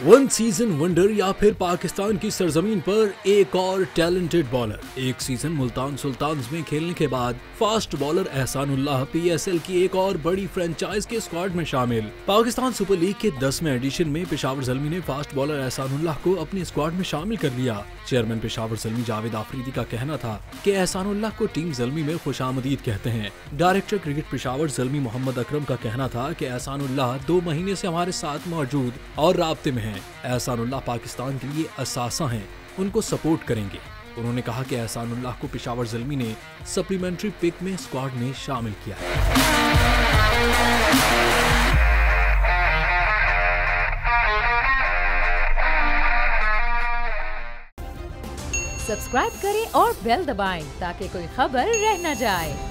One season wonder या फिर पाकिस्तान की सरजमीन पर एक और टैलेंटेड बॉलर। एक सीजन मुल्तान सुल्तान्स में खेलने के बाद फास्ट बॉलर एहसानुल्लाह पीएसएल की एक और बड़ी फ्रेंचाइज के स्क्वाड में शामिल। पाकिस्तान सुपर लीग के 10वें एडिशन में पेशावर ज़ल्मी ने फास्ट बॉलर एहसानुल्लाह को अपनी स्क्वाड में शामिल कर लिया। चेयरमैन पेशावर ज़ल्मी जावेद आफरीदी का कहना था कि एहसानुल्लाह को टीम ज़ल्मी में खुशामदीद कहते हैं। डायरेक्टर क्रिकेट पेशावर ज़ल्मी मोहम्मद अकरम का कहना था कि एहसानुल्लाह 2 महीने से हमारे साथ मौजूद और राब्ते में हैं। एहसानुल्लाह पाकिस्तान के लिए असासा हैं, उनको सपोर्ट करेंगे। उन्होंने कहा कि एहसानुल्लाह को पेशावर ज़ल्मी ने सप्लीमेंट्री पिक में स्क्वाड में शामिल किया है। सब्सक्राइब करें और बेल दबाएं ताकि कोई खबर रह न जाए।